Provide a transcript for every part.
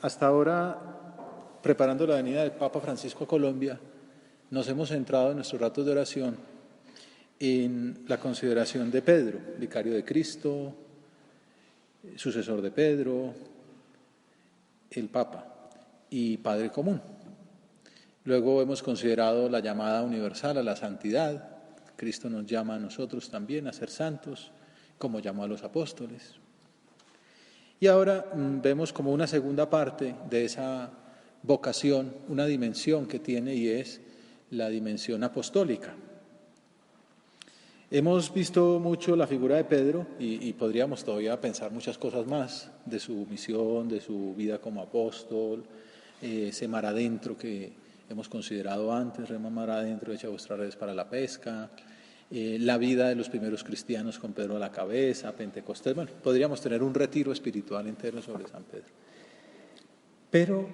Hasta ahora, preparando la venida del Papa Francisco a Colombia, nos hemos centrado en nuestros ratos de oración en la consideración de Pedro, vicario de Cristo, sucesor de Pedro, el Papa y Padre común. Luego hemos considerado la llamada universal a la santidad. Cristo nos llama a nosotros también a ser santos, como llamó a los apóstoles. Y ahora vemos como una segunda parte de esa vocación, una dimensión que tiene, y es la dimensión apostólica. Hemos visto mucho la figura de Pedro y podríamos todavía pensar muchas cosas más de su misión, de su vida como apóstol, ese mar adentro que hemos considerado antes, rema mar adentro, echa vuestras redes para la pesca, la vida de los primeros cristianos con Pedro a la cabeza, Pentecostés. Bueno, podríamos tener un retiro espiritual entero sobre San Pedro. Pero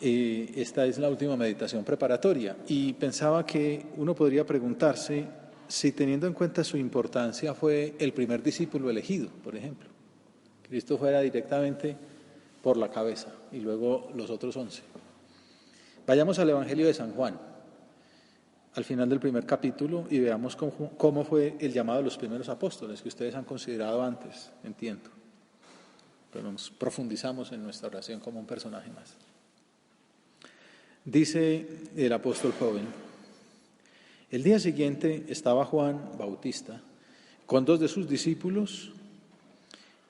esta es la última meditación preparatoria y pensaba que uno podría preguntarse si, teniendo en cuenta su importancia, fue el primer discípulo elegido, por ejemplo. Cristo fuera directamente por la cabeza y luego los otros 11. Vayamos al Evangelio de San Juan, al final del primer capítulo, y veamos cómo fue el llamado de los primeros apóstoles, que ustedes han considerado antes, entiendo. Pero nos profundizamos en nuestra oración como un personaje más. Dice el apóstol joven: el día siguiente estaba Juan Bautista con 2 de sus discípulos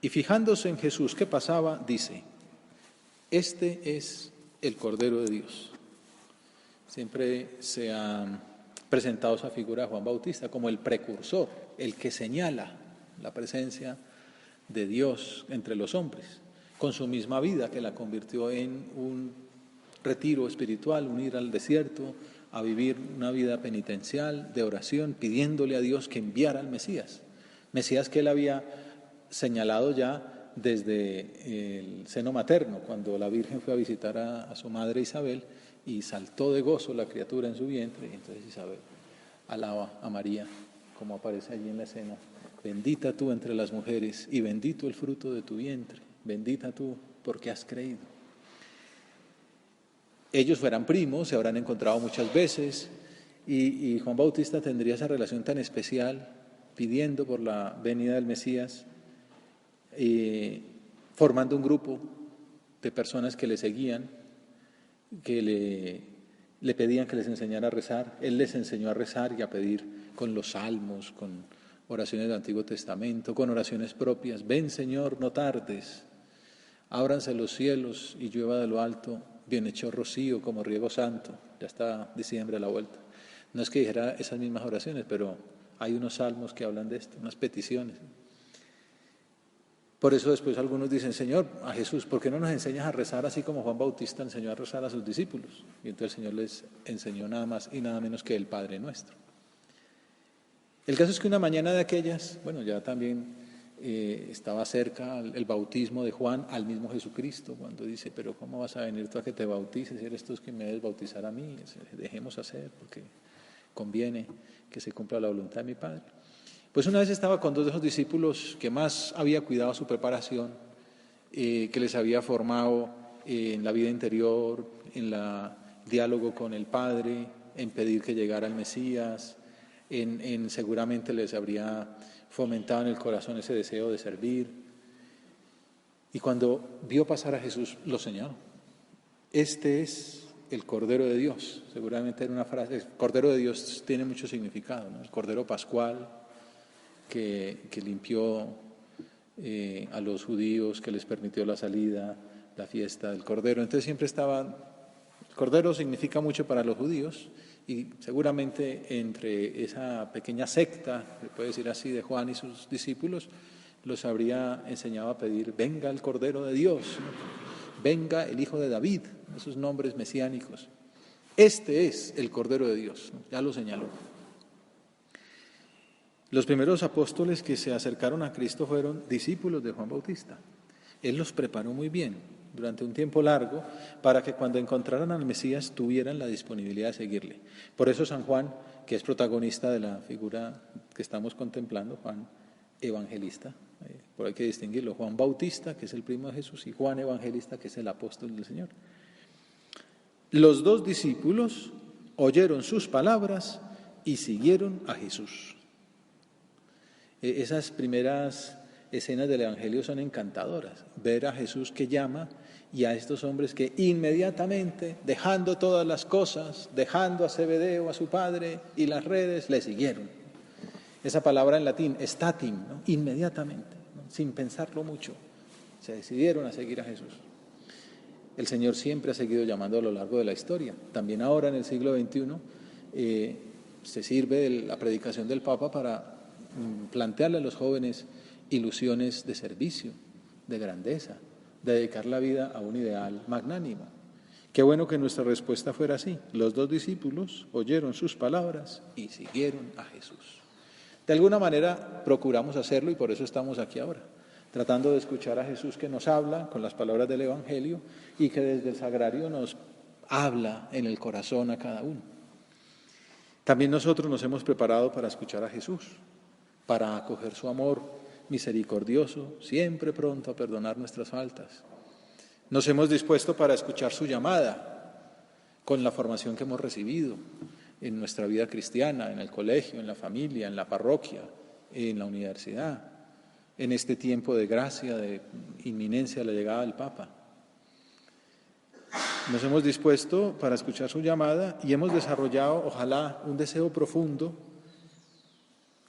y fijándose en Jesús que pasaba, dice: este es el Cordero de Dios. Siempre se ha presentado esa figura de Juan Bautista como el precursor, el que señala la presencia de Dios entre los hombres, con su misma vida que la convirtió en un retiro espiritual, un ir al desierto a vivir una vida penitencial, de oración, pidiéndole a Dios que enviara al Mesías que él había señalado ya desde el seno materno, cuando la Virgen fue a visitar a su madre Isabel, y saltó de gozo la criatura en su vientre, y entonces Isabel alaba a María, como aparece allí en la escena: bendita tú entre las mujeres y bendito el fruto de tu vientre, bendita tú porque has creído. Ellos fueran primos, se habrán encontrado muchas veces, y Juan Bautista tendría esa relación tan especial, pidiendo por la venida del Mesías, formando un grupo de personas que le seguían, que le pedían que les enseñara a rezar. Él les enseñó a rezar y a pedir con los salmos, con oraciones del Antiguo Testamento, con oraciones propias. Ven, Señor, no tardes, ábranse los cielos y llueva de lo alto bienhechor rocío como riego santo. Ya está diciembre a la vuelta. No es que dijera esas mismas oraciones, pero hay unos salmos que hablan de esto, unas peticiones. Por eso después algunos dicen: Señor, a Jesús, ¿por qué no nos enseñas a rezar así como Juan Bautista enseñó a rezar a sus discípulos? Y entonces el Señor les enseñó nada más y nada menos que el Padre Nuestro. El caso es que una mañana de aquellas, bueno, ya también estaba cerca el bautismo de Juan al mismo Jesucristo, cuando dice: pero ¿cómo vas a venir tú a que te bautices? Si eres tú que me debes bautizar a mí. Dejemos hacer, porque conviene que se cumpla la voluntad de mi Padre. Pues una vez estaba con 2 de esos discípulos que más había cuidado su preparación, que les había formado en la vida interior, en el diálogo con el Padre, en pedir que llegara el Mesías, en seguramente les habría fomentado en el corazón ese deseo de servir. Y cuando vio pasar a Jesús, lo señaló: este es el Cordero de Dios. Seguramente era una frase. El Cordero de Dios tiene mucho significado, ¿no? El Cordero Pascual, que limpió a los judíos, que les permitió la salida, la fiesta del Cordero. Entonces siempre estaba, el Cordero significa mucho para los judíos, y seguramente entre esa pequeña secta, se puede decir así, de Juan y sus discípulos, los habría enseñado a pedir: venga el Cordero de Dios, venga el Hijo de David, esos nombres mesiánicos. Este es el Cordero de Dios, ya lo señaló. Los primeros apóstoles que se acercaron a Cristo fueron discípulos de Juan Bautista. Él los preparó muy bien durante un tiempo largo para que cuando encontraran al Mesías tuvieran la disponibilidad de seguirle. Por eso San Juan, que es protagonista de la figura que estamos contemplando, Juan, evangelista, por hay que distinguirlo, Juan Bautista, que es el primo de Jesús, y Juan Evangelista, que es el apóstol del Señor. Los dos discípulos oyeron sus palabras y siguieron a Jesús. Esas primeras escenas del Evangelio son encantadoras. Ver a Jesús que llama y a estos hombres que inmediatamente, dejando todas las cosas, dejando a Zebedeo, a su padre y las redes, le siguieron. Esa palabra en latín, statim, ¿no? Inmediatamente, ¿no? Sin pensarlo mucho, se decidieron a seguir a Jesús. El Señor siempre ha seguido llamando a lo largo de la historia. También ahora en el siglo XXI se sirve de la predicación del Papa para plantearle a los jóvenes ilusiones de servicio, de grandeza, de dedicar la vida a un ideal magnánimo. Qué bueno que nuestra respuesta fuera así. Los dos discípulos oyeron sus palabras y siguieron a Jesús. De alguna manera procuramos hacerlo y por eso estamos aquí ahora, tratando de escuchar a Jesús que nos habla con las palabras del Evangelio y que desde el sagrario nos habla en el corazón a cada uno. También nosotros nos hemos preparado para escuchar a Jesús, para acoger su amor misericordioso, siempre pronto a perdonar nuestras faltas. Nos hemos dispuesto para escuchar su llamada con la formación que hemos recibido en nuestra vida cristiana, en el colegio, en la familia, en la parroquia, en la universidad, en este tiempo de gracia, de inminencia de la llegada del Papa. Nos hemos dispuesto para escuchar su llamada y hemos desarrollado, ojalá, un deseo profundo,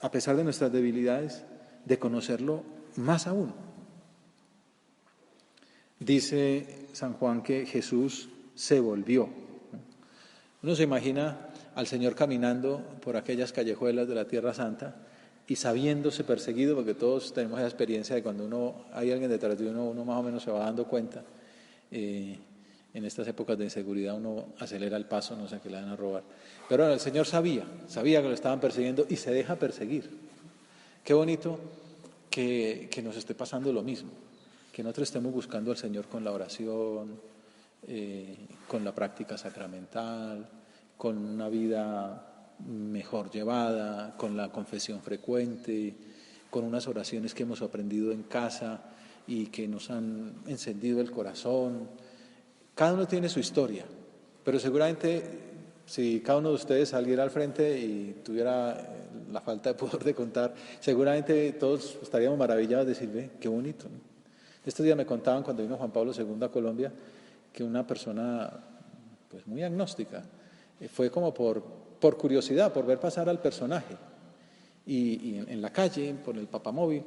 a pesar de nuestras debilidades, de conocerlo más aún. Dice San Juan que Jesús se volvió. Uno se imagina al Señor caminando por aquellas callejuelas de la Tierra Santa y sabiéndose perseguido, porque todos tenemos esa experiencia de cuando hay alguien detrás de uno más o menos se va dando cuenta. En estas épocas de inseguridad uno acelera el paso, no sé qué le van a robar. Pero bueno, el Señor sabía que lo estaban persiguiendo y se deja perseguir. Qué bonito que nos esté pasando lo mismo, que nosotros estemos buscando al Señor con la oración, con la práctica sacramental, con una vida mejor llevada, con la confesión frecuente, con unas oraciones que hemos aprendido en casa y que nos han encendido el corazón. Cada uno tiene su historia, pero seguramente si cada uno de ustedes saliera al frente y tuviera la falta de pudor de contar, seguramente todos estaríamos maravillados de decir, ve, qué bonito, ¿no? Estos días me contaban cuando vino Juan Pablo II a Colombia que una persona pues muy agnóstica fue como por curiosidad, por ver pasar al personaje y en la calle, por el papamóvil,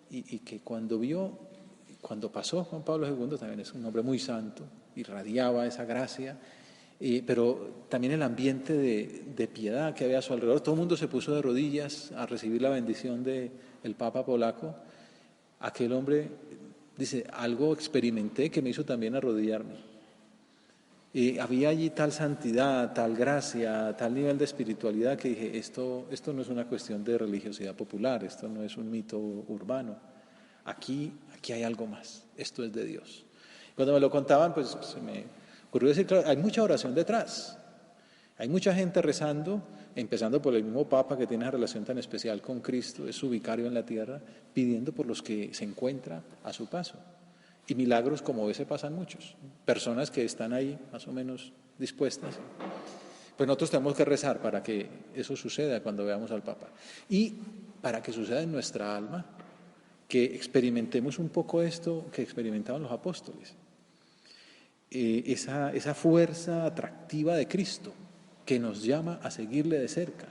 y que cuando pasó Juan Pablo II, también es un hombre muy santo, irradiaba esa gracia, pero también el ambiente de piedad que había a su alrededor. Todo el mundo se puso de rodillas a recibir la bendición del Papa polaco. Aquel hombre dice, algo experimenté que me hizo también arrodillarme. Había allí tal santidad, tal gracia, tal nivel de espiritualidad que dije, esto no es una cuestión de religiosidad popular, esto no es un mito urbano. Aquí hay algo más, esto es de Dios. Cuando me lo contaban, pues se me ocurrió decir, claro, hay mucha oración detrás, hay mucha gente rezando, empezando por el mismo Papa que tiene esa relación tan especial con Cristo, es su vicario en la tierra, pidiendo por los que se encuentra a su paso. Y milagros como ese pasan muchos, personas que están ahí más o menos dispuestas. Pues nosotros tenemos que rezar para que eso suceda cuando veamos al Papa. Y para que suceda en nuestra alma, que experimentemos un poco esto que experimentaban los apóstoles. Esa fuerza atractiva de Cristo que nos llama a seguirle de cerca,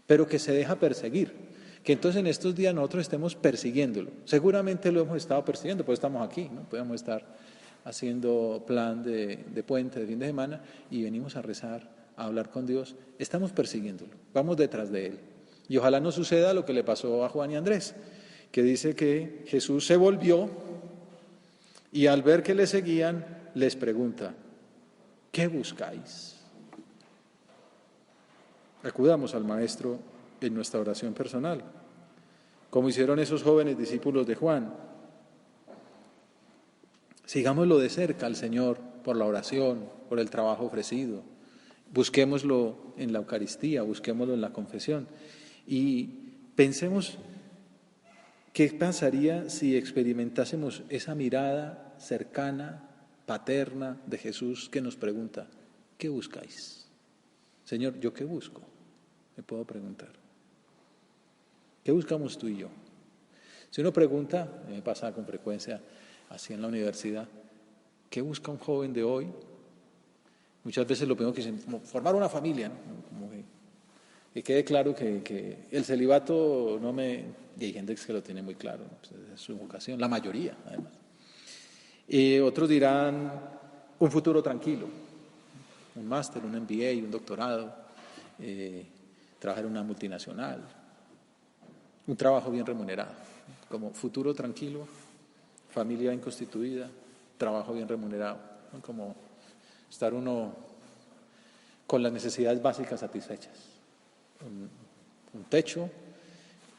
pero que se deja perseguir, que entonces en estos días nosotros estemos persiguiéndolo. Seguramente lo hemos estado persiguiendo, pues estamos aquí, ¿no? Podemos estar haciendo plan de puente, de fin de semana, y venimos a rezar, a hablar con Dios. Estamos persiguiéndolo, vamos detrás de Él. Y ojalá no suceda lo que le pasó a Juan y Andrés, que dice que Jesús se volvió y al ver que le seguían, les pregunta, ¿qué buscáis? Acudamos al Maestro en nuestra oración personal, como hicieron esos jóvenes discípulos de Juan. Sigámoslo de cerca al Señor por la oración, por el trabajo ofrecido. Busquémoslo en la Eucaristía, busquémoslo en la confesión y pensemos ¿Qué pasaría si experimentásemos esa mirada cercana, paterna de Jesús que nos pregunta, ¿qué buscáis? Señor, ¿yo qué busco? Me puedo preguntar. ¿Qué buscamos tú y yo? Si uno pregunta, me pasa con frecuencia así en la universidad, ¿qué busca un joven de hoy? Muchas veces lo primero que dicen, como formar una familia, ¿no? Como que quede claro que el celibato no me... Y hay gente que lo tiene muy claro, ¿no? Pues es su vocación, la mayoría, además. Otros dirán, un futuro tranquilo, un máster, un MBA, un doctorado, trabajar en una multinacional, un trabajo bien remunerado, como futuro tranquilo, familia bien constituida, trabajo bien remunerado, ¿no? Como estar uno con las necesidades básicas satisfechas, un techo,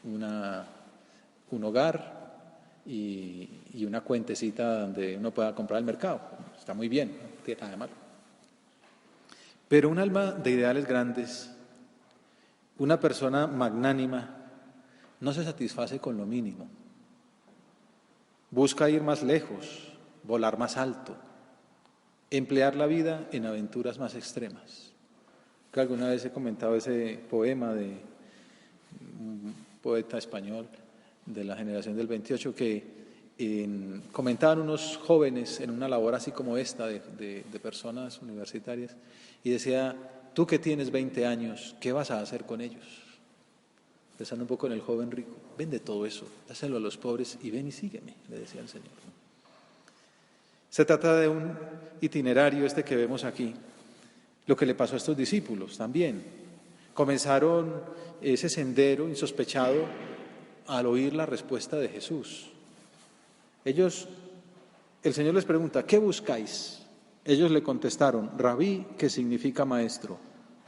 un hogar y una cuentecita donde uno pueda comprar al mercado. Está muy bien, no tiene nada de malo. Pero un alma de ideales grandes, una persona magnánima, no se satisface con lo mínimo. Busca ir más lejos, volar más alto, emplear la vida en aventuras más extremas. Que alguna vez he comentado ese poema de un poeta español de la generación del 28 que comentaban unos jóvenes en una labor así como esta de personas universitarias y decía, tú que tienes 20 años, ¿qué vas a hacer con ellos? Pensando un poco en el joven rico, vende todo eso, dáselo a los pobres y ven y sígueme, le decía el Señor. Se trata de un itinerario que vemos aquí, lo que le pasó a estos discípulos también. Comenzaron ese sendero insospechado al oír la respuesta de Jesús. El Señor les pregunta, ¿qué buscáis? Ellos le contestaron, Rabí, que significa maestro,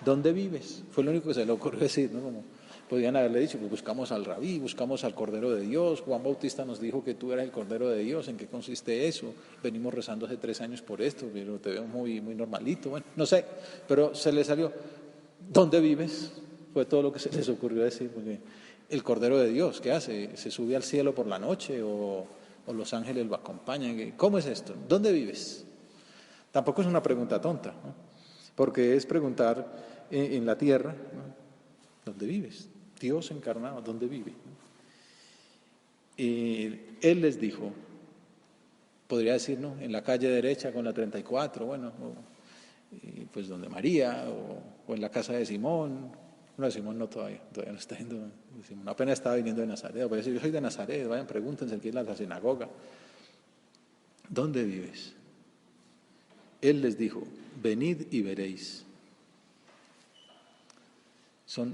¿dónde vives? Fue lo único que se le ocurrió decir, ¿no? Como podían haberle dicho, pues buscamos al Rabí, buscamos al Cordero de Dios, Juan Bautista nos dijo que tú eras el Cordero de Dios, ¿en qué consiste eso? Venimos rezando hace 3 años por esto, pero te veo muy, muy normalito, bueno, no sé, pero se le salió, ¿dónde vives? Fue todo lo que se les ocurrió decir, porque el Cordero de Dios, ¿qué hace? ¿Se sube al cielo por la noche o los ángeles lo acompañan? ¿Cómo es esto? ¿Dónde vives? Tampoco es una pregunta tonta, ¿no? Porque es preguntar en la tierra, ¿no? ¿Dónde vives? Dios encarnado, ¿dónde vive? Él les dijo, podría decir, ¿no? En la calle derecha con la 34, bueno, pues donde María, o en la casa de Simón. No, de Simón no todavía no está yendo. Simón apenas estaba viniendo de Nazaret. Puede decir, yo soy de Nazaret, vayan, pregúntense aquí en la sinagoga. ¿Dónde vives? Él les dijo, venid y veréis.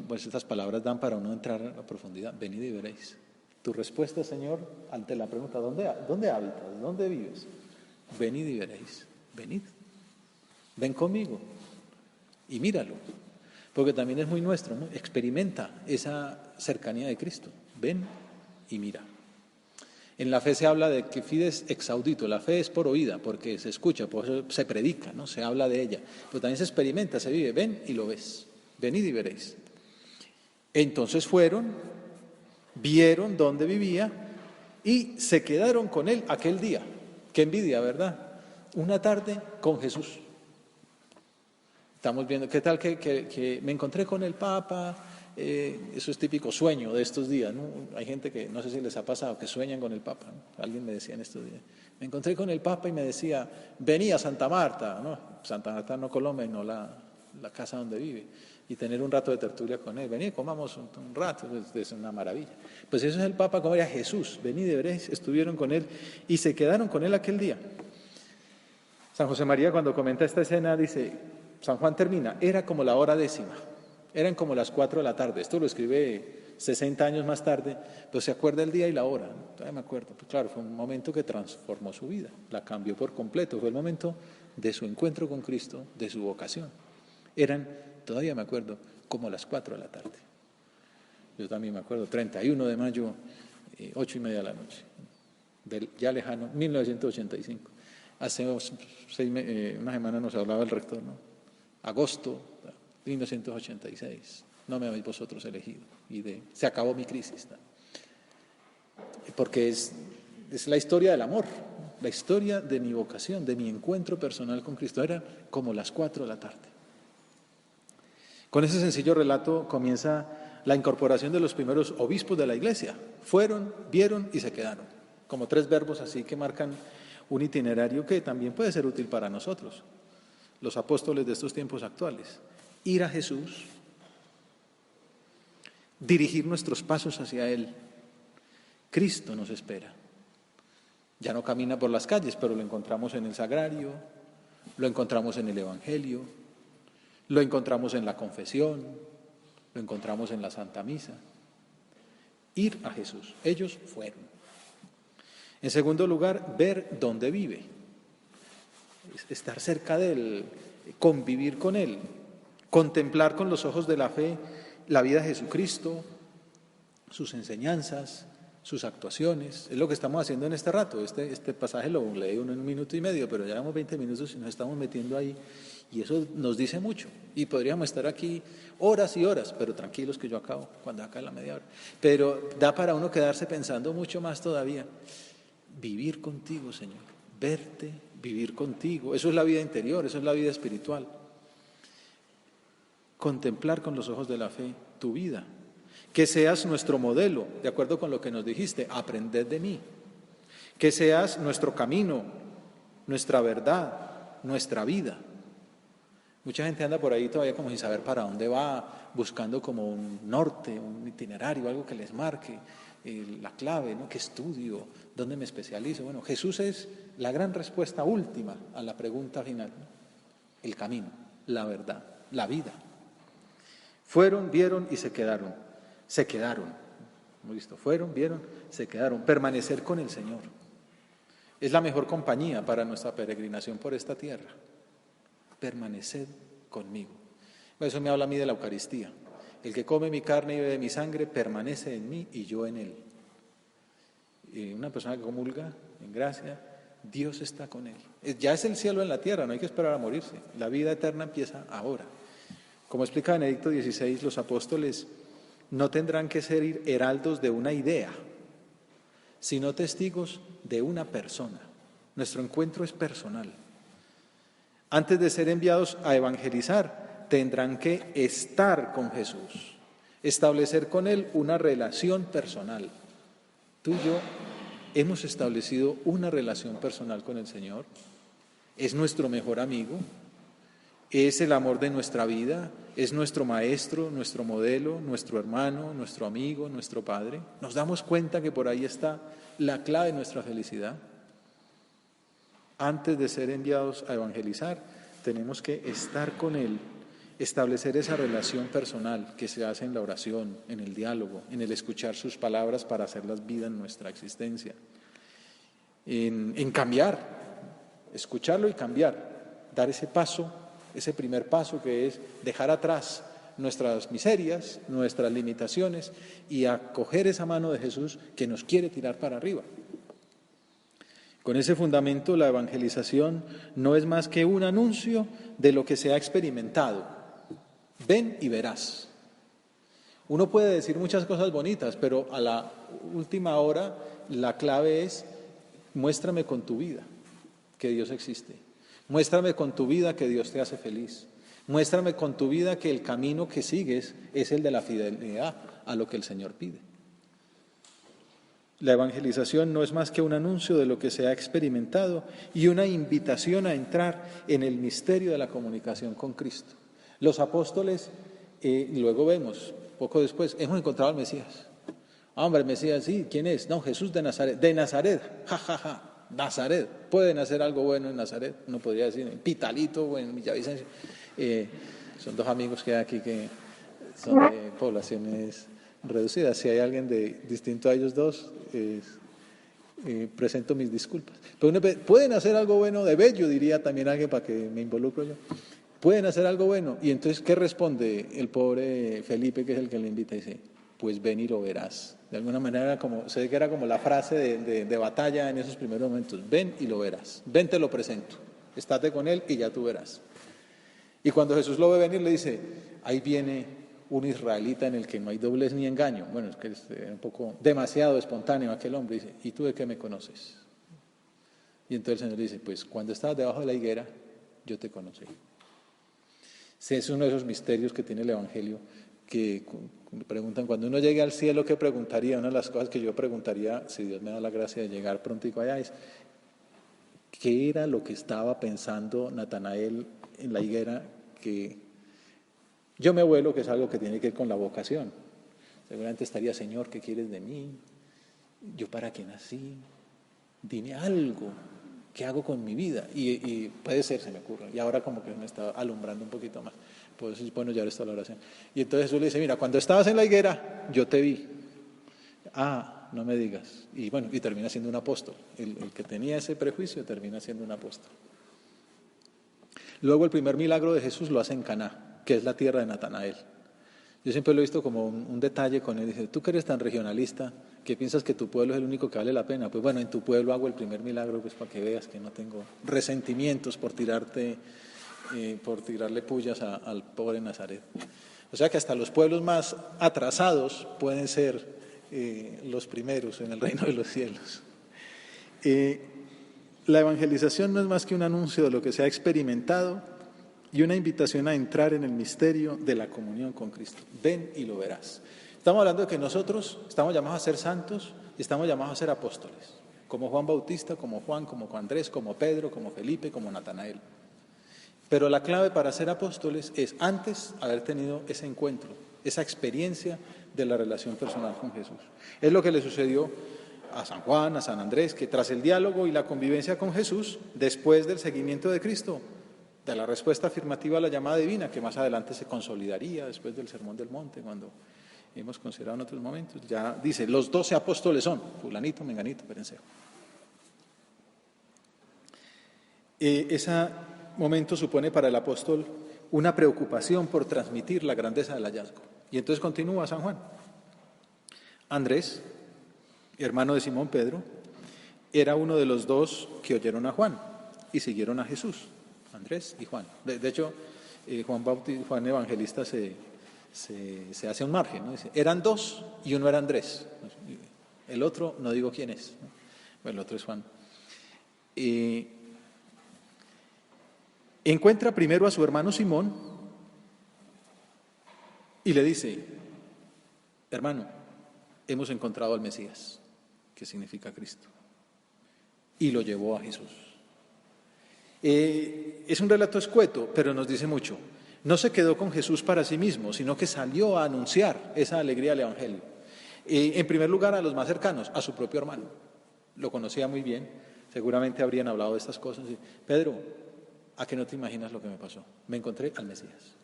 Pues estas palabras dan para uno entrar a la profundidad. Venid y veréis. Tu respuesta, Señor, ante la pregunta, ¿dónde habitas? ¿Dónde vives? Venid y veréis. Venid. Ven conmigo y míralo. Porque también es muy nuestro, ¿no? Experimenta esa cercanía de Cristo. Ven y mira. En la fe se habla de que fides ex audito, la fe es por oída, porque se escucha, por eso se predica, ¿no? Se habla de ella. Pero también se experimenta, se vive. Ven y lo ves. Venid y veréis. Entonces fueron, vieron dónde vivía y se quedaron con él aquel día. Qué envidia, ¿verdad? Una tarde con Jesús. Estamos viendo, ¿qué tal que me encontré con el Papa? Eso es típico sueño de estos días, ¿no? Hay gente que, no sé si les ha pasado, que sueñan con el Papa, ¿no? Alguien me decía en estos días, me encontré con el Papa y me decía, vení a Santa Marta, ¿no? Santa Marta no Colombia, no la casa donde vive, y tener un rato de tertulia con él, vení, comamos un rato, es una maravilla. Pues eso es el Papa, como era Jesús, vení de veréis, estuvieron con él y se quedaron con él aquel día. San José María cuando comenta esta escena dice, San Juan termina, era como la hora 10, eran como las 4 de la tarde, esto lo escribe 60 años más tarde, pero se acuerda el día y la hora, ¿no? Todavía me acuerdo, pues claro, fue un momento que transformó su vida, la cambió por completo, fue el momento de su encuentro con Cristo, de su vocación. Eran, todavía me acuerdo, como las 4 de la tarde. Yo también me acuerdo, 31 de mayo, 8:30 de la noche, del ya lejano, 1985. Hace una semana nos hablaba el rector, ¿no? Agosto 1986, no me habéis vosotros elegido, y se acabó mi crisis, ¿no? porque es la historia del amor, la historia de mi vocación, de mi encuentro personal con Cristo. Era como las 4 de la tarde. Con ese sencillo relato comienza la incorporación de los primeros obispos de la iglesia. Fueron, vieron y se quedaron. Como 3 verbos así que marcan un itinerario que también puede ser útil para nosotros, los apóstoles de estos tiempos actuales. Ir a Jesús, dirigir nuestros pasos hacia Él. Cristo nos espera. Ya no camina por las calles, pero lo encontramos en el sagrario, lo encontramos en el Evangelio, lo encontramos en la confesión, lo encontramos en la Santa Misa. Ir a Jesús. Ellos fueron. En segundo lugar, ver dónde vive. Estar cerca de Él, convivir con Él, contemplar con los ojos de la fe la vida de Jesucristo, sus enseñanzas, sus actuaciones. Es lo que estamos haciendo en este rato. Este pasaje lo leí uno en 1 minuto y medio, pero ya llevamos 20 minutos y nos estamos metiendo ahí. Y eso nos dice mucho. Y podríamos estar aquí horas y horas, pero tranquilos que yo acabo, cuando acá la media hora. Pero da para uno quedarse pensando mucho más todavía. Vivir contigo, Señor. Verte, vivir contigo. Eso es la vida interior, eso es la vida espiritual. Contemplar con los ojos de la fe tu vida. Que seas nuestro modelo, de acuerdo con lo que nos dijiste, aprended de mí. Que seas nuestro camino, nuestra verdad, nuestra vida. Mucha gente anda por ahí todavía como sin saber para dónde va, buscando como un norte, un itinerario, algo que les marque la clave, ¿no? ¿Qué estudio? ¿Dónde me especializo? Bueno, Jesús es la gran respuesta última a la pregunta final, ¿no? El camino, la verdad, la vida. Fueron, vieron y se quedaron. Se quedaron. ¿Hemos visto? Fueron, vieron, se quedaron. Permanecer con el Señor es la mejor compañía para nuestra peregrinación por esta tierra. Permaneced conmigo. Eso me habla a mí de la Eucaristía. El que come mi carne y bebe mi sangre permanece en mí y yo en él. Y una persona que comulga en gracia, Dios está con él. Ya es el cielo en la tierra, no hay que esperar a morirse. La vida eterna empieza ahora. Como explica Benedicto XVI, los apóstoles no tendrán que ser heraldos de una idea, sino testigos de una persona. Nuestro encuentro es personal. Antes de ser enviados a evangelizar, tendrán que estar con Jesús, establecer con Él una relación personal. Tú y yo hemos establecido una relación personal con el Señor. Es nuestro mejor amigo, es el amor de nuestra vida, es nuestro maestro, nuestro modelo, nuestro hermano, nuestro amigo, nuestro padre. Nos damos cuenta que por ahí está la clave de nuestra felicidad. Antes de ser enviados a evangelizar, tenemos que estar con Él, establecer esa relación personal que se hace en la oración, en el diálogo, en el escuchar sus palabras para hacerlas vida en nuestra existencia, en cambiar, escucharlo y cambiar, dar ese paso, ese primer paso que es dejar atrás nuestras miserias, nuestras limitaciones y acoger esa mano de Jesús que nos quiere tirar para arriba. Con ese fundamento, la evangelización no es más que un anuncio de lo que se ha experimentado. Ven y verás. Uno puede decir muchas cosas bonitas, pero a la última hora la clave es: muéstrame con tu vida que Dios existe. Muéstrame con tu vida que Dios te hace feliz. Muéstrame con tu vida que el camino que sigues es el de la fidelidad a lo que el Señor pide. La evangelización no es más que un anuncio de lo que se ha experimentado y una invitación a entrar en el misterio de la comunicación con Cristo. Los apóstoles, luego vemos, poco después, hemos encontrado al Mesías. Hombre, el Mesías, sí, ¿quién es? No, Jesús de Nazaret. De Nazaret, ja. Nazaret, ¿pueden hacer algo bueno en Nazaret? No podría decir en Pitalito o en Villavicencio. Son 2 amigos que hay aquí que son de poblaciones reducidas. Si hay alguien distinto a ellos 2, presento mis disculpas. Pero ¿pueden hacer algo bueno de bello? Diría también alguien, para que me involucro yo. ¿Pueden hacer algo bueno? Y entonces, ¿qué responde el pobre Felipe, que es el que le invita? Dice: pues ven y lo verás. De alguna manera, sé que era como la frase de batalla en esos primeros momentos. Ven y lo verás. Ven, te lo presento. Estate con él y ya tú verás. Y cuando Jesús lo ve venir, le dice: ahí viene un israelita en el que no hay doblez ni engaño. Bueno, es que era un poco demasiado espontáneo aquel hombre. Dice, ¿y tú de qué me conoces? Y entonces el Señor dice, pues cuando estabas debajo de la higuera, yo te conocí. Sí, es uno de esos misterios que tiene el Evangelio, que preguntan, cuando uno llegue al cielo, ¿qué preguntaría? Una de las cosas que yo preguntaría, si Dios me da la gracia de llegar prontico allá, es ¿qué era lo que estaba pensando Natanael en la higuera? Que yo me vuelo, que es algo que tiene que ver con la vocación. Seguramente estaría, Señor, ¿qué quieres de mí? ¿Yo para qué nací? Dime algo, ¿qué hago con mi vida? Y puede ser, se me ocurre, y ahora como que me está alumbrando un poquito más. Pues es bueno ya esta la oración. Y entonces Jesús le dice, mira, cuando estabas en la higuera, yo te vi. Ah, no me digas. Y bueno, y termina siendo un apóstol. El que tenía ese prejuicio termina siendo un apóstol. Luego el primer milagro de Jesús lo hace en Caná, que es la tierra de Natanael. Yo siempre lo he visto como un detalle con él. Dice, tú que eres tan regionalista, que piensas que tu pueblo es el único que vale la pena. Pues bueno, en tu pueblo hago el primer milagro, pues para que veas que no tengo resentimientos por tirarle pullas al pobre Nazaret. O sea que hasta los pueblos más atrasados pueden ser los primeros en el reino de los cielos. La evangelización no es más que un anuncio de lo que se ha experimentado y una invitación a entrar en el misterio de la comunión con Cristo. Ven y lo verás. Estamos hablando de que nosotros estamos llamados a ser santos y estamos llamados a ser apóstoles, como Juan Bautista, como Juan, como Andrés, como Pedro, como Felipe, como Natanael. Pero la clave para ser apóstoles es antes haber tenido ese encuentro, esa experiencia de la relación personal con Jesús. Es lo que le sucedió a San Juan, a San Andrés, que tras el diálogo y la convivencia con Jesús, después del seguimiento de Cristo, de la respuesta afirmativa a la llamada divina, que más adelante se consolidaría después del Sermón del Monte, cuando hemos considerado en otros momentos, ya dice, los 12 apóstoles son, fulanito, menganito, perenceo. Ese momento supone para el apóstol una preocupación por transmitir la grandeza del hallazgo. Y entonces continúa San Juan. Andrés, hermano de Simón Pedro, era uno de los dos que oyeron a Juan y siguieron a Jesús, Andrés y Juan. De hecho, Juan Evangelista se hace un margen, ¿no? Dice, eran dos y uno era Andrés. El otro no digo quién es, ¿no? Bueno, el otro es Juan. Encuentra primero a su hermano Simón y le dice, hermano, hemos encontrado al Mesías, que significa Cristo, y lo llevó a Jesús. Es un relato escueto, pero nos dice mucho. No se quedó con Jesús para sí mismo, sino que salió a anunciar esa alegría del Evangelio. En primer lugar, a los más cercanos, a su propio hermano. Lo conocía muy bien, seguramente habrían hablado de estas cosas. Pedro, ¿a qué no te imaginas lo que me pasó? Me encontré al Mesías.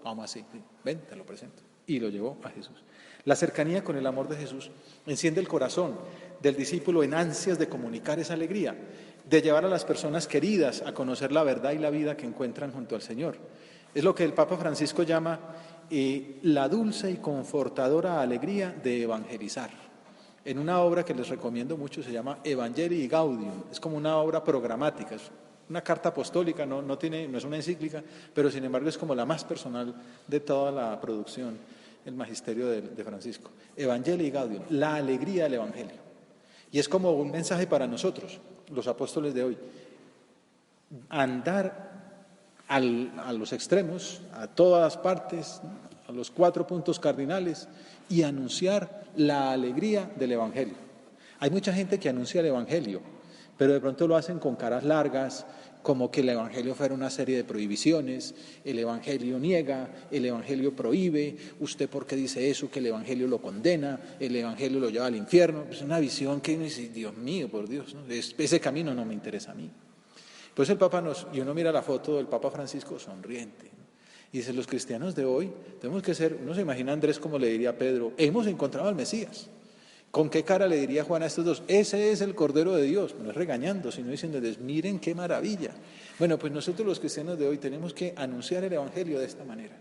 ¿Cómo así? Ven, te lo presento. Y lo llevó a Jesús. La cercanía con el amor de Jesús enciende el corazón del discípulo en ansias de comunicar esa alegría, de llevar a las personas queridas a conocer la verdad y la vida que encuentran junto al Señor. Es lo que el Papa Francisco llama la dulce y confortadora alegría de evangelizar. En una obra que les recomiendo mucho se llama Evangelii Gaudium. Es como una obra programática, es una carta apostólica, no es una encíclica, pero sin embargo es como la más personal de toda la producción, el magisterio de Francisco. Evangelii Gaudium, la alegría del Evangelio. Y es como un mensaje para nosotros, los apóstoles de hoy. Andar a los extremos, a todas partes, a los 4 puntos cardinales y anunciar la alegría del Evangelio. Hay mucha gente que anuncia el Evangelio, pero de pronto lo hacen con caras largas, como que el Evangelio fuera una serie de prohibiciones, el Evangelio niega, el Evangelio prohíbe, usted por qué dice eso, que el Evangelio lo condena, el Evangelio lo lleva al infierno. Es una visión que dice, Dios mío, por Dios, ¿no? Ese camino no me interesa a mí. Pues el Papa y uno mira la foto del Papa Francisco sonriente, ¿no? Y dice, los cristianos de hoy tenemos que ser, uno se imagina a Andrés como le diría a Pedro, hemos encontrado al Mesías. ¿Con qué cara le diría Juan a estos dos? Ese es el Cordero de Dios, no es regañando, sino diciéndoles, miren qué maravilla. Bueno, pues nosotros los cristianos de hoy tenemos que anunciar el Evangelio de esta manera.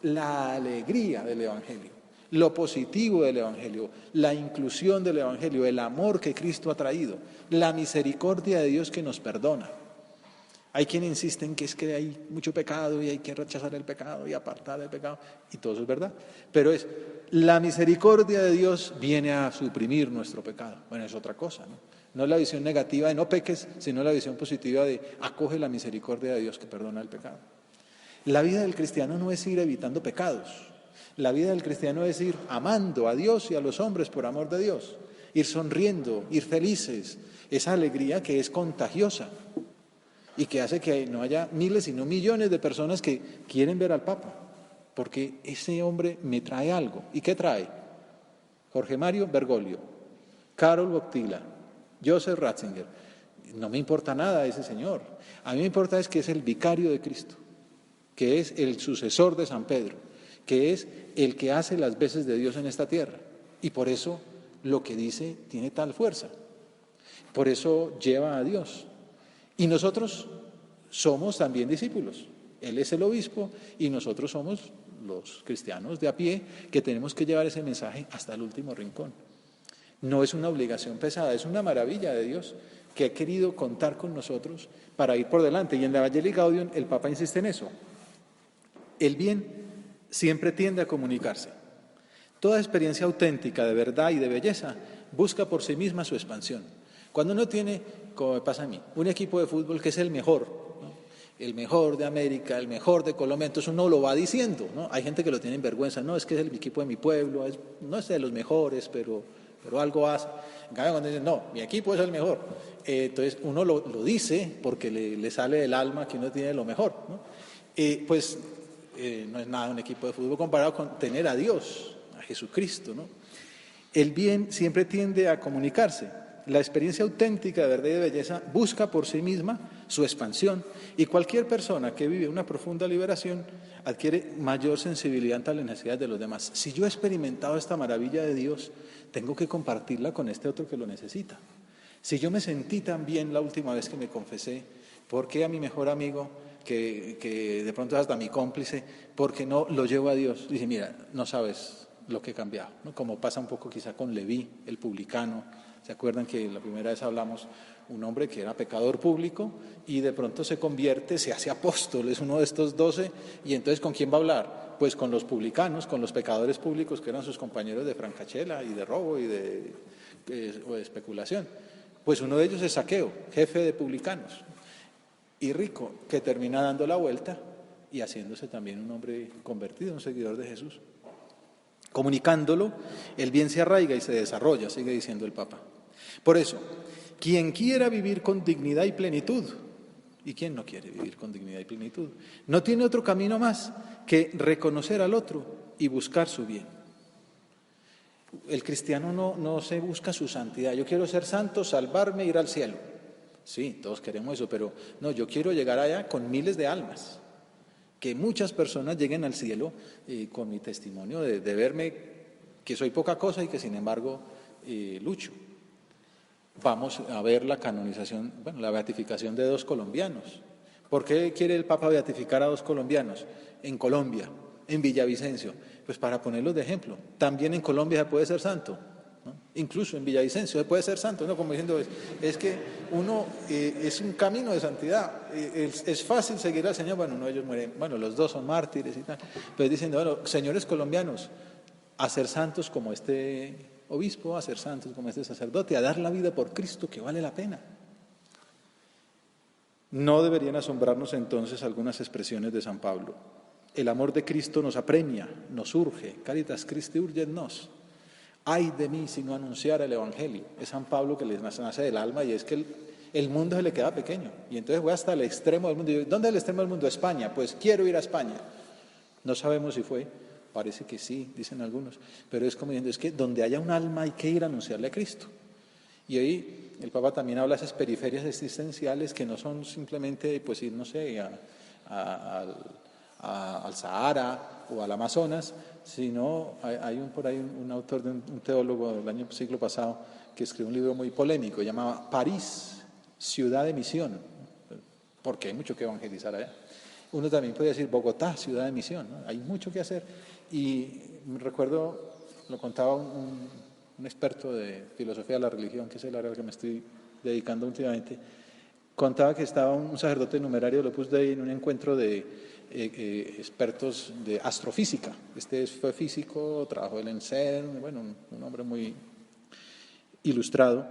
La alegría del Evangelio, lo positivo del Evangelio, la inclusión del Evangelio, el amor que Cristo ha traído, la misericordia de Dios que nos perdona. Hay quien insiste en que es que hay mucho pecado y hay que rechazar el pecado y apartar el pecado, y todo eso es verdad. Pero la misericordia de Dios viene a suprimir nuestro pecado. Bueno, es otra cosa, ¿no? No es la visión negativa de no peques, sino la visión positiva de acoge la misericordia de Dios que perdona el pecado. La vida del cristiano no es ir evitando pecados. La vida del cristiano es ir amando a Dios y a los hombres por amor de Dios. Ir sonriendo, ir felices. Esa alegría que es contagiosa y que hace que no haya miles, sino millones de personas que quieren ver al Papa. Porque ese hombre me trae algo. ¿Y qué trae? Jorge Mario Bergoglio, Karol Wojtyla, Joseph Ratzinger. No me importa nada ese señor. A mí me importa es que es el vicario de Cristo, que es el sucesor de San Pedro, que es el que hace las veces de Dios en esta tierra. Y por eso lo que dice tiene tal fuerza. Por eso lleva a Dios. Y nosotros somos también discípulos. Él es el obispo y nosotros somos los cristianos de a pie que tenemos que llevar ese mensaje hasta el último rincón. No es una obligación pesada, es una maravilla de Dios que ha querido contar con nosotros para ir por delante. Y en la Evangelii Gaudium el Papa insiste en eso. El bien siempre tiende a comunicarse. Toda experiencia auténtica de verdad y de belleza busca por sí misma su expansión. Cuando uno tiene, como me pasa a mí, un equipo de fútbol que es el mejor, ¿no? El mejor de América, el mejor de Colombia, entonces uno lo va diciendo, ¿no? Hay gente que lo tiene en vergüenza, no, es que es el equipo de mi pueblo, no es de los mejores, pero algo hace. En cambio, cuando dicen, no, mi equipo es el mejor, entonces uno lo dice porque le sale del alma que uno tiene lo mejor, ¿no? No es nada un equipo de fútbol comparado con tener a Dios, a Jesucristo, ¿no? El bien siempre tiende a comunicarse. La experiencia auténtica de verdad y de belleza busca por sí misma su expansión y cualquier persona que vive una profunda liberación adquiere mayor sensibilidad ante las necesidades de los demás. Si yo he experimentado esta maravilla de Dios, tengo que compartirla con este otro que lo necesita. Si yo me sentí tan bien la última vez que me confesé, ¿por qué a mi mejor amigo, que de pronto es hasta mi cómplice, por qué no lo llevo a Dios? Dice, mira, no sabes lo que he cambiado, ¿no? Como pasa un poco quizá con Leví, el publicano. ¿Se acuerdan que la primera vez hablamos? Un hombre que era pecador público y de pronto se convierte, se hace apóstol, es uno de estos 12, y entonces ¿con quién va a hablar? Pues con los publicanos, con los pecadores públicos que eran sus compañeros de francachela y de robo y de especulación. Pues uno de ellos es Zaqueo, jefe de publicanos y rico, que termina dando la vuelta y haciéndose también un hombre convertido, un seguidor de Jesús. Comunicándolo, el bien se arraiga y se desarrolla, sigue diciendo el Papa. Por eso, quien quiera vivir con dignidad y plenitud, ¿y quién no quiere vivir con dignidad y plenitud? No tiene otro camino más que reconocer al otro y buscar su bien. El cristiano no se busca su santidad. Yo quiero ser santo, salvarme, ir al cielo. Sí, todos queremos eso, pero no, yo quiero llegar allá con miles de almas. Que muchas personas lleguen al cielo con mi testimonio de verme que soy poca cosa y que sin embargo lucho. Vamos a ver la canonización, la beatificación de 2 colombianos. ¿Por qué quiere el Papa beatificar a 2 colombianos? En Colombia, en Villavicencio. Pues para ponerlos de ejemplo. También en Colombia se puede ser santo, ¿no? Incluso en Villavicencio se puede ser santo, ¿no? Como diciendo, es que uno es un camino de santidad. Es fácil seguir al Señor. Bueno, no, ellos mueren. Bueno, los 2 son mártires y tal. Pero diciendo, bueno, señores colombianos, a ser santos como este obispo, a ser santos como este sacerdote, a dar la vida por Cristo, que vale la pena. No deberían asombrarnos entonces algunas expresiones de San Pablo. El amor de Cristo nos apremia, nos urge. Caritas Christi urget nos. Ay de mí si no anunciara el Evangelio. Es San Pablo que les nace del alma y es que el mundo se le queda pequeño. Y entonces voy hasta el extremo del mundo. Y yo, ¿dónde es el extremo del mundo? España. Pues quiero ir a España. No sabemos si fue. Parece que sí, dicen algunos. Pero es como diciendo, es que donde haya un alma hay que ir a anunciarle a Cristo. Y ahí el Papa también habla de esas periferias existenciales que no son simplemente, pues ir, no sé, al Sahara o al Amazonas, sino hay por ahí un autor, un teólogo del siglo pasado, que escribió un libro muy polémico, llamaba París, ciudad de misión, porque hay mucho que evangelizar allá. Uno también puede decir Bogotá, ciudad de misión, ¿no? Hay mucho que hacer. Y recuerdo, lo contaba un experto de filosofía de la religión, que es el área al que me estoy dedicando últimamente, Contaba que estaba un sacerdote numerario del Opus Dei en un encuentro de expertos de astrofísica. Fue físico, trabajó en el CERN, bueno, un hombre muy ilustrado.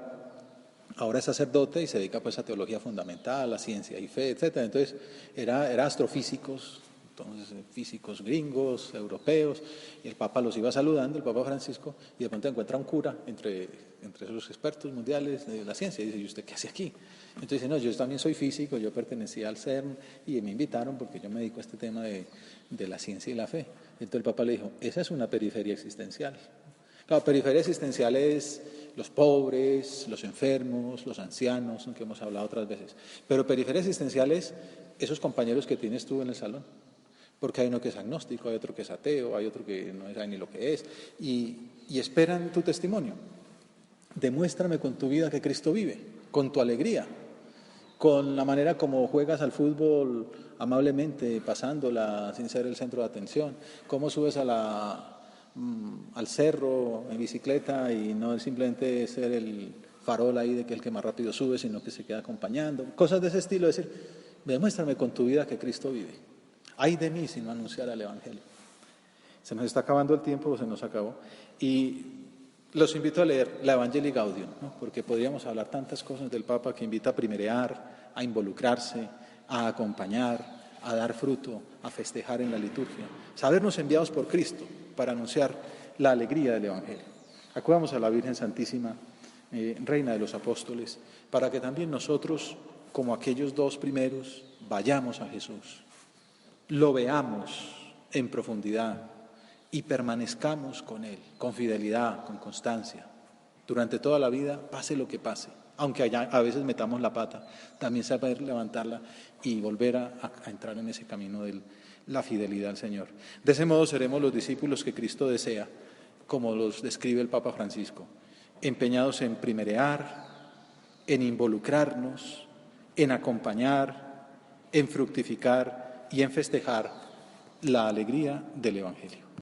Ahora es sacerdote y se dedica pues a teología fundamental, a ciencia y fe, etc. Entonces era astrofísicos, entonces físicos gringos, europeos, y el Papa los iba saludando, el Papa Francisco, y de pronto encuentra un cura entre esos expertos mundiales de la ciencia, y dice: ¿y usted qué hace aquí? Entonces dice: no, yo también soy físico, yo pertenecía al CERN, y me invitaron porque yo me dedico a este tema de la ciencia y la fe. Entonces el Papa le dijo: esa es una periferia existencial. Claro, periferia existencial es los pobres, los enfermos, los ancianos, que hemos hablado otras veces. Pero periferia existencial es esos compañeros que tienes tú en el salón. Porque hay uno que es agnóstico, hay otro que es ateo, hay otro que no sabe ni lo que es, y esperan tu testimonio. Demuéstrame con tu vida que Cristo vive, con tu alegría, con la manera como juegas al fútbol amablemente, pasándola sin ser el centro de atención, cómo subes al cerro en bicicleta y no simplemente ser el farol ahí de que el que más rápido sube, sino que se queda acompañando, cosas de ese estilo. Es decir, demuéstrame con tu vida que Cristo vive. Ay de mí si no anunciara el Evangelio. Se nos está acabando el tiempo, se nos acabó, y los invito a leer la Evangelii Gaudium, ¿no? Porque podríamos hablar tantas cosas del Papa, que invita a primerear, a involucrarse, a acompañar, a dar fruto, a festejar en la liturgia, sabernos enviados por Cristo para anunciar la alegría del Evangelio. Acudamos a la Virgen Santísima, Reina de los Apóstoles, para que también nosotros, como aquellos dos primeros, vayamos a Jesús, lo veamos en profundidad y permanezcamos con Él, con fidelidad, con constancia, durante toda la vida, pase lo que pase. Aunque a veces metamos la pata, también saber levantarla y volver a entrar en ese camino de la fidelidad al Señor. De ese modo seremos los discípulos que Cristo desea, como los describe el Papa Francisco, empeñados en primerear, en involucrarnos, en acompañar, en fructificar y en festejar la alegría del Evangelio.